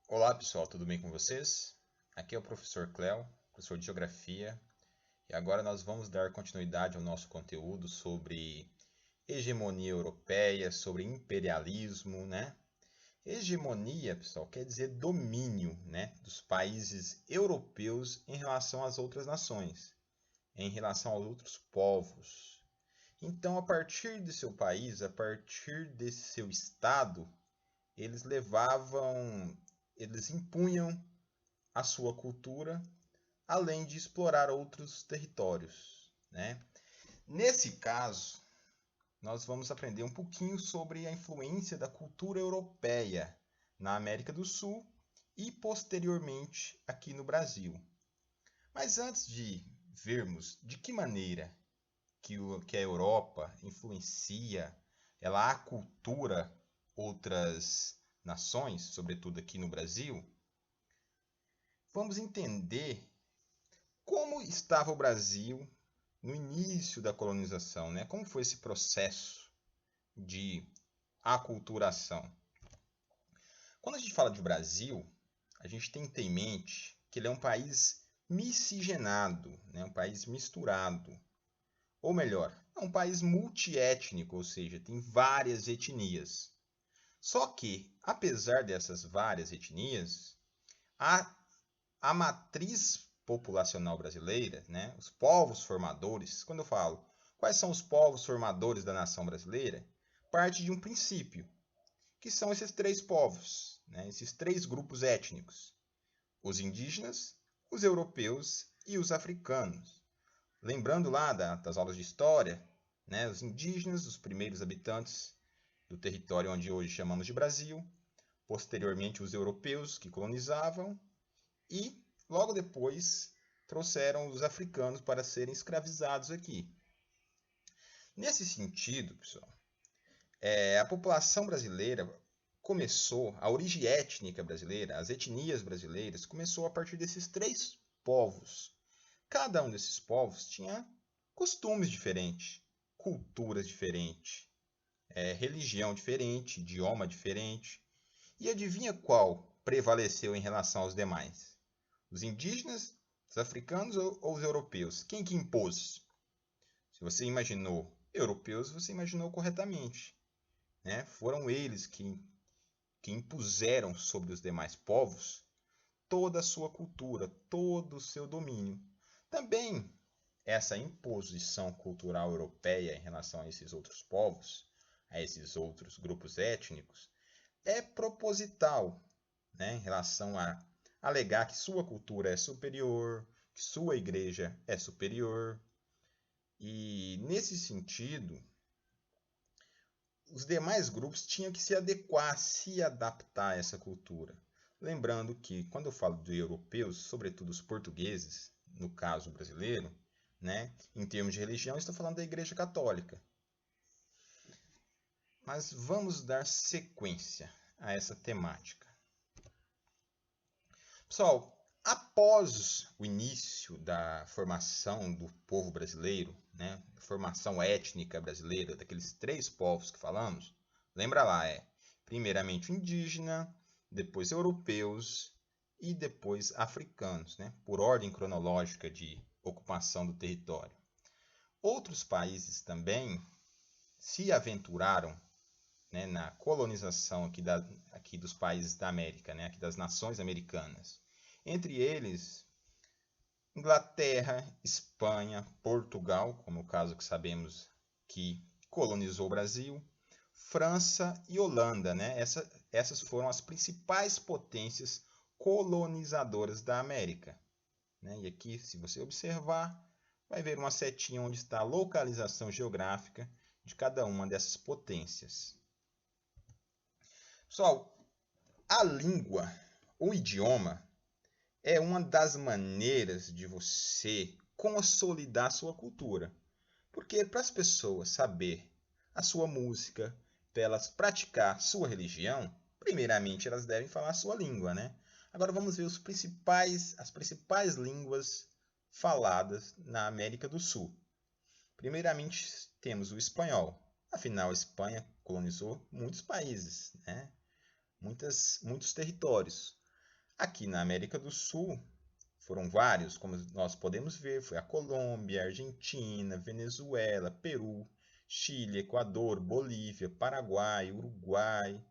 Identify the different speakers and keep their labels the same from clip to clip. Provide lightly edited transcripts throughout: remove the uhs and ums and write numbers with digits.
Speaker 1: Olá pessoal, tudo bem com vocês? Aqui é o professor Cléo, professor de Geografia, e agora nós vamos dar continuidade ao nosso conteúdo sobre hegemonia europeia, sobre imperialismo, né? Hegemonia, pessoal, quer dizer domínio, né, dos países europeus em relação às outras nações, em relação aos outros povos. Então, a partir de seu país, a partir desse seu estado, eles levavam, eles impunham a sua cultura, além de explorar outros territórios, né? Nesse caso, nós vamos aprender um pouquinho sobre a influência da cultura europeia na América do Sul e posteriormente aqui no Brasil. Mas antes de vermos de que maneira que a Europa influencia, ela acultura outras nações, sobretudo aqui no Brasil, vamos entender como estava o Brasil no início da colonização, né? Como foi esse processo de aculturação? Quando a gente fala de Brasil, a gente tem que ter em mente que ele é um país miscigenado, né? Um país misturado. Ou melhor, é um país multiétnico, ou seja, tem várias etnias. Só que, apesar dessas várias etnias, a a matriz populacional brasileira, né, os povos formadores, quando eu falo quais são os povos formadores da nação brasileira, parte de um princípio, que são esses três povos, né, esses três grupos étnicos: os indígenas, os europeus e os africanos. Lembrando lá das aulas de história, né, os indígenas, os primeiros habitantes do território onde hoje chamamos de Brasil, posteriormente os europeus que colonizavam, e logo depois trouxeram os africanos para serem escravizados aqui. Nesse sentido, pessoal, a população brasileira começou, a origem étnica brasileira, as etnias brasileiras, começou a partir desses três povos. Cada um desses povos tinha costumes diferentes, culturas diferentes, religião diferente, idioma diferente. E adivinha qual prevaleceu em relação aos demais? Os indígenas, os africanos ou os europeus? Quem que impôs? Se você imaginou europeus, você imaginou corretamente, né? Foram eles que impuseram sobre os demais povos toda a sua cultura, todo o seu domínio. Também essa imposição cultural europeia em relação a esses outros povos, a esses outros grupos étnicos, é proposital, né, em relação a alegar que sua cultura é superior, que sua igreja é superior. E nesse sentido, os demais grupos tinham que se adequar, se adaptar a essa cultura. Lembrando que, quando eu falo de europeus, sobretudo os portugueses, no caso brasileiro, né, em termos de religião, estou falando da Igreja Católica. Mas vamos dar sequência a essa temática. Pessoal, após o início da formação do povo brasileiro, né, a formação étnica brasileira, daqueles três povos que falamos, lembra lá, primeiramente indígena, depois europeus e depois africanos, né, por ordem cronológica de ocupação do território. Outros países também se aventuraram, né, na colonização aqui dos países da América, né, aqui das nações americanas. Entre eles, Inglaterra, Espanha, Portugal, como o caso que sabemos que colonizou o Brasil, França e Holanda, né? Essas foram as principais potências colonizadoras da América, né? E aqui, se você observar, vai ver uma setinha onde está a localização geográfica de cada uma dessas potências. Pessoal, a língua, o idioma, é uma das maneiras de você consolidar sua cultura. Porque para as pessoas saber a sua música, para elas praticar sua religião, primeiramente elas devem falar a sua língua, né? Agora vamos ver as principais línguas faladas na América do Sul. Primeiramente temos o espanhol. Afinal, a Espanha colonizou muitos países, né? Muitos territórios. Aqui na América do Sul, foram vários, como nós podemos ver, foi a Colômbia, Argentina, Venezuela, Peru, Chile, Equador, Bolívia, Paraguai, Uruguai.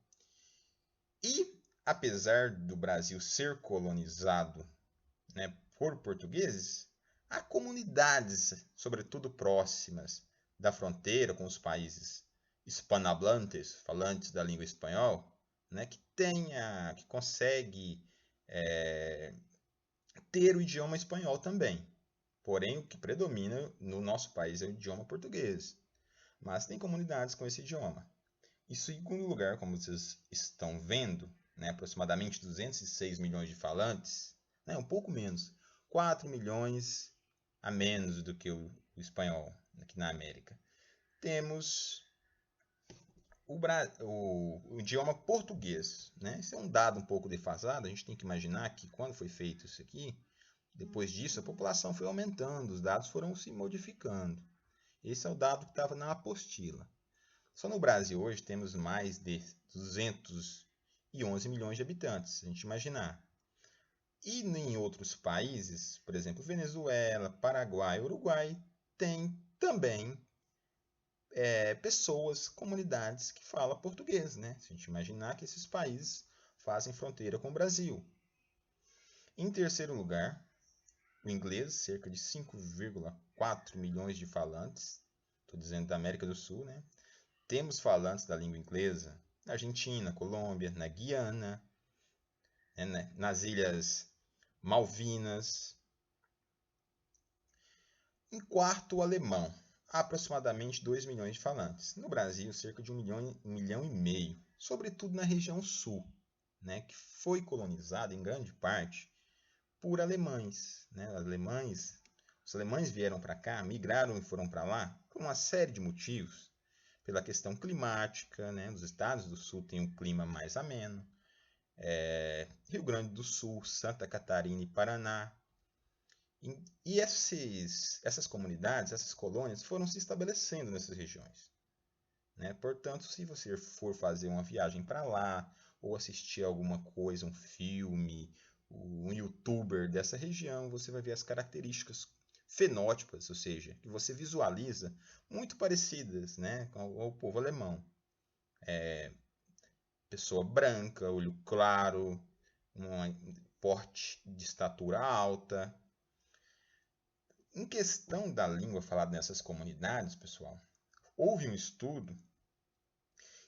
Speaker 1: E, apesar do Brasil ser colonizado, né, por portugueses, há comunidades, sobretudo próximas da fronteira com os países hispanohablantes, falantes da língua espanhol, né, que consegue ter o idioma espanhol também. Porém, o que predomina no nosso país é o idioma português. Mas tem comunidades com esse idioma. Em segundo lugar, como vocês estão vendo, né, aproximadamente 206 milhões de falantes, né, um pouco menos, 4 milhões a menos do que o espanhol aqui na América. Temos o idioma português. Né? Isso é um dado um pouco defasado, a gente tem que imaginar que quando foi feito isso aqui, depois disso a população foi aumentando, os dados foram se modificando. Esse é o dado que estava na apostila. Só no Brasil hoje temos mais de 211 milhões de habitantes, se a gente imaginar. E em outros países, por exemplo, Venezuela, Paraguai, Uruguai, tem também pessoas, comunidades que falam português, né? Se a gente imaginar que esses países fazem fronteira com o Brasil. Em terceiro lugar, o inglês, cerca de 5,4 milhões de falantes, estou dizendo da América do Sul, né? Temos falantes da língua inglesa na Argentina, Colômbia, na Guiana, né? Nas Ilhas Malvinas. Em quarto, o alemão, aproximadamente 2 milhões de falantes. No Brasil, cerca de 1 milhão e meio, sobretudo na região sul, né, que foi colonizada em grande parte por alemães. Né? Os alemães vieram para cá, migraram e foram para lá por uma série de motivos. Pela questão climática, né? Os estados do sul têm um clima mais ameno. Rio Grande do Sul, Santa Catarina e Paraná. E essas comunidades, essas colônias foram se estabelecendo nessas regiões. Né? Portanto, se você for fazer uma viagem para lá, ou assistir alguma coisa, um filme, um youtuber dessa região, você vai ver as características fenótipas, ou seja, que você visualiza muito parecidas, né, com o povo alemão. Pessoa branca, olho claro, um porte de estatura alta. Em questão da língua falada nessas comunidades, pessoal, houve um estudo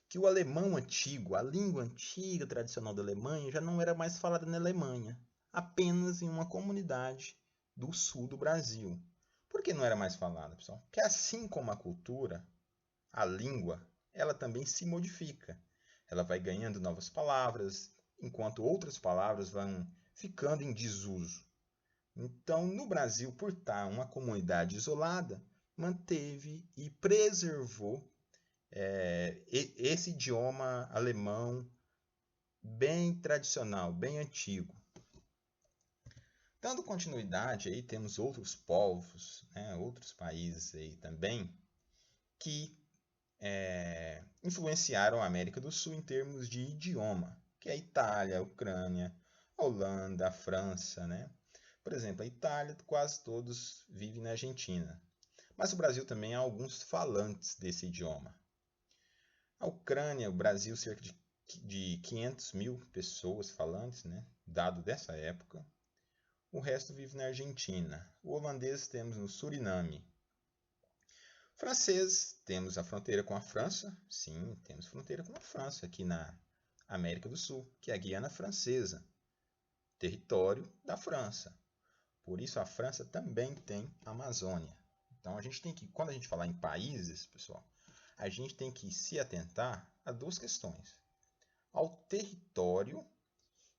Speaker 1: que o alemão antigo, a língua antiga tradicional da Alemanha, já não era mais falada na Alemanha, apenas em uma comunidade do sul do Brasil. Por que não era mais falada, pessoal? Porque assim como a cultura, a língua, ela também se modifica. Ela vai ganhando novas palavras, enquanto outras palavras vão ficando em desuso. Então, no Brasil, por estar uma comunidade isolada, manteve e preservou esse idioma alemão bem tradicional, bem antigo. Dando continuidade, aí temos outros povos, né, outros países aí também, que influenciaram a América do Sul em termos de idioma, que é a Itália, a Ucrânia, a Holanda, a França. Né? Por exemplo, a Itália, quase todos vivem na Argentina, mas o Brasil também há alguns falantes desse idioma. A Ucrânia, o Brasil, cerca de 500 mil pessoas falantes, né, dado dessa época. O resto vive na Argentina. O holandês temos no Suriname. Francês, temos a fronteira com a França. Sim, temos fronteira com a França aqui na América do Sul, que é a Guiana Francesa, território da França. Por isso a França também tem a Amazônia. Então a gente tem que, quando a gente falar em países, pessoal, a gente tem que se atentar a duas questões: ao território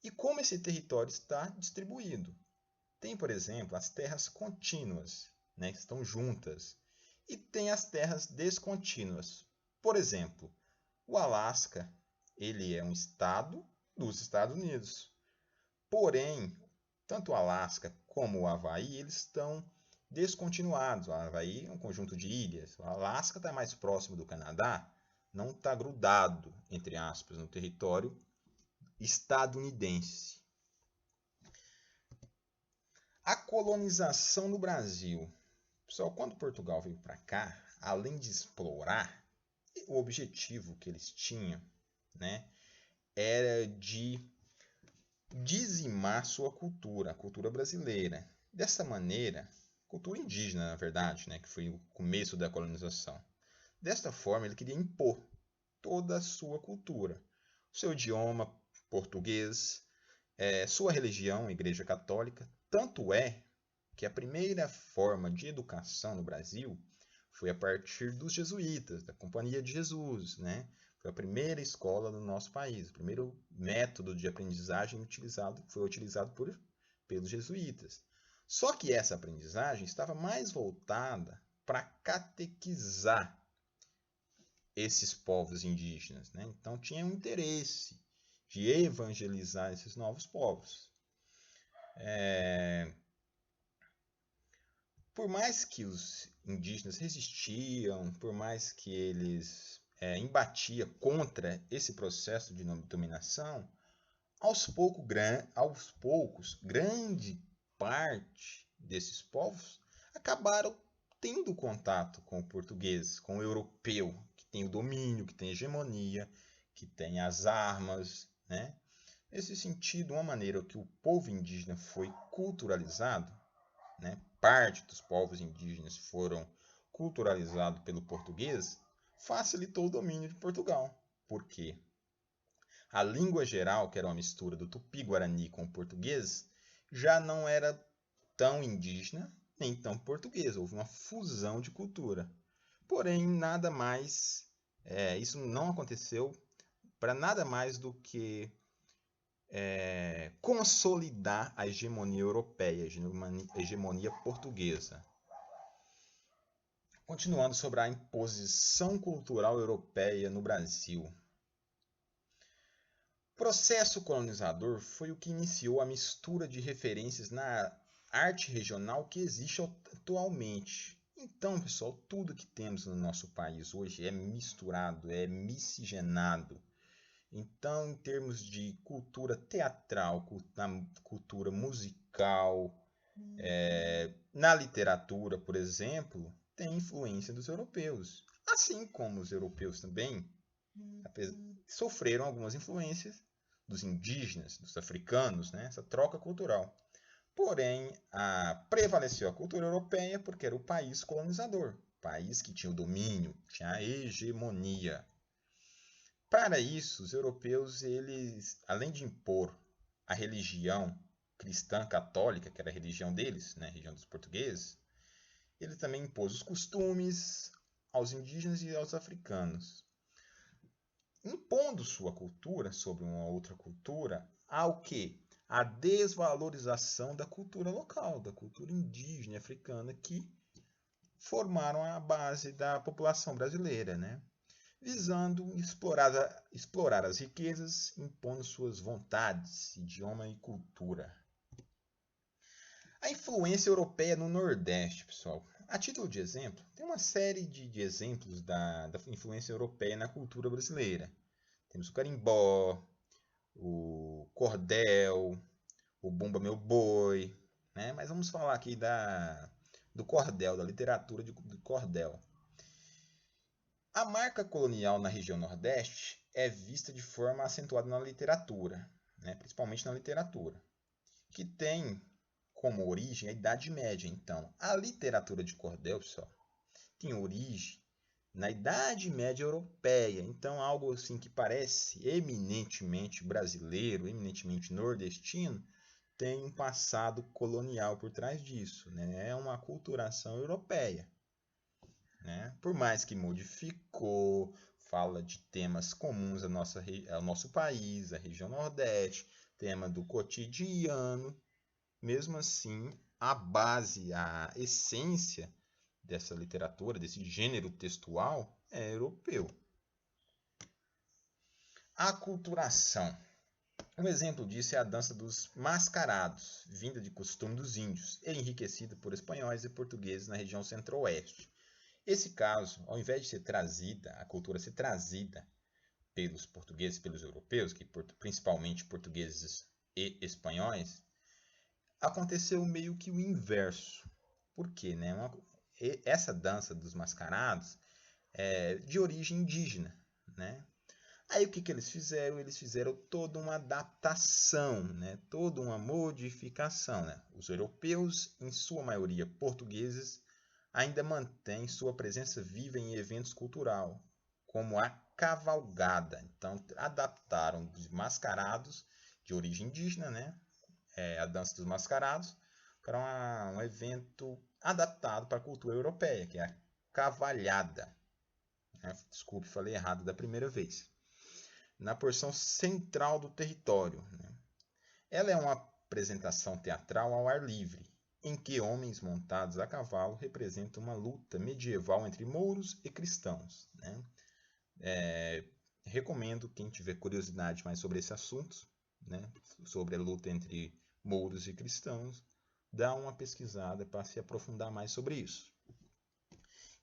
Speaker 1: e como esse território está distribuído. Tem, por exemplo, as terras contínuas, né, que estão juntas, e tem as terras descontínuas. Por exemplo, o Alasca, ele é um estado dos Estados Unidos. Porém, tanto o Alasca como o Havaí, eles estão descontinuados. O Havaí é um conjunto de ilhas. O Alasca está mais próximo do Canadá, não está grudado, entre aspas, no território estadunidense. A colonização no Brasil. Pessoal, quando Portugal veio para cá, além de explorar, o objetivo que eles tinham, né, era de dizimar sua cultura, a cultura brasileira. Dessa maneira, cultura indígena, na verdade, né, que foi o começo da colonização. Desta forma, ele queria impor toda a sua cultura, o seu idioma português, sua religião, a Igreja Católica. Tanto é que a primeira forma de educação no Brasil foi a partir dos jesuítas, da Companhia de Jesus, né? Foi a primeira escola do nosso país, o primeiro método de aprendizagem foi utilizado pelos jesuítas. Só que essa aprendizagem estava mais voltada para catequizar esses povos indígenas, né? Então tinha um interesse de evangelizar esses novos povos. Por mais que os indígenas resistiam, por mais que eles embatiam contra esse processo de dominação, aos poucos, grande parte desses povos acabaram tendo contato com o português, com o europeu, que tem o domínio, que tem a hegemonia, que tem as armas, né? Nesse sentido, uma maneira que o povo indígena foi culturalizado, né? Parte dos povos indígenas foram culturalizados pelo português, facilitou o domínio de Portugal. Por quê? A língua geral, que era uma mistura do tupi-guarani com o português, já não era tão indígena nem tão portuguesa. Houve uma fusão de cultura. Porém, nada mais, isso não aconteceu para nada mais do que consolidar a hegemonia europeia, a hegemonia portuguesa. Continuando sobre a imposição cultural europeia no Brasil. O processo colonizador foi o que iniciou a mistura de referências na arte regional que existe atualmente. Então, pessoal, tudo que temos no nosso país hoje é misturado, é miscigenado. Então, em termos de cultura teatral, na cultura musical, na literatura, por exemplo, tem influência dos europeus. Assim como os europeus também sofreram algumas influências dos indígenas, dos africanos, né? Essa troca cultural. Porém, prevaleceu a cultura europeia porque era o país colonizador, país que tinha o domínio, tinha a hegemonia. Para isso, os europeus, eles, além de impor a religião cristã católica, que era a religião deles, né, a religião dos portugueses, ele também impôs os costumes aos indígenas e aos africanos. Impondo sua cultura sobre uma outra cultura, há o quê? A desvalorização da cultura local, da cultura indígena e africana, que formaram a base da população brasileira, né? Visando explorar as riquezas, impondo suas vontades, idioma e cultura. A influência europeia no Nordeste, pessoal. A título de exemplo, tem uma série de exemplos da influência europeia na cultura brasileira. Temos o carimbó, o cordel, o bumba meu boi, né? Mas vamos falar aqui do cordel, da literatura do cordel. A marca colonial na região Nordeste é vista de forma acentuada na literatura, né? Principalmente na literatura, que tem como origem a Idade Média. Então, a literatura de cordel, pessoal, tem origem na Idade Média Europeia. Então, algo assim que parece eminentemente brasileiro, eminentemente nordestino, tem um passado colonial por trás disso, né? É uma aculturação europeia. Né? Por mais que modificou, fala de temas comuns ao nosso país, a região Nordeste, tema do cotidiano, mesmo assim, a base, a essência dessa literatura, desse gênero textual, é europeu. A aculturação. Um exemplo disso é a dança dos mascarados, vinda de costume dos índios, e enriquecida por espanhóis e portugueses na região centro-oeste. Esse caso, ao invés de ser trazida, a cultura ser trazida pelos portugueses, pelos europeus, que principalmente portugueses e espanhóis, aconteceu meio que o inverso. Por quê? Né? Essa dança dos mascarados é de origem indígena, né? Aí o que, que eles fizeram? Eles fizeram toda uma adaptação, né? Toda uma modificação. Né? Os europeus, em sua maioria portugueses, ainda mantêm sua presença viva em eventos culturais, como a cavalgada. Então, adaptaram os mascarados de origem indígena, né? A dança dos mascarados, para um evento adaptado para a cultura europeia, que é a cavalhada. Desculpe, falei errado da primeira vez. Na porção central do território. Né? Ela é uma apresentação teatral ao ar livre, em que homens montados a cavalo representam uma luta medieval entre mouros e cristãos. Né? Recomendo quem tiver curiosidade mais sobre esse assunto, né? Sobre a luta entre mouros e cristãos, dá uma pesquisada para se aprofundar mais sobre isso.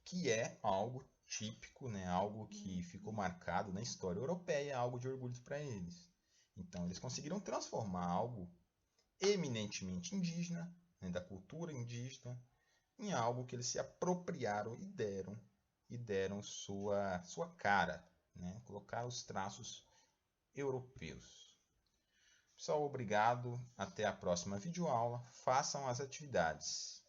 Speaker 1: Que é algo típico, né? Algo que ficou marcado na história europeia, algo de orgulho para eles. Então, eles conseguiram transformar algo eminentemente indígena, né, da cultura indígena, em algo que eles se apropriaram e deram sua cara, né? Colocaram os traços europeus. Pessoal, obrigado. Até a próxima videoaula. Façam as atividades.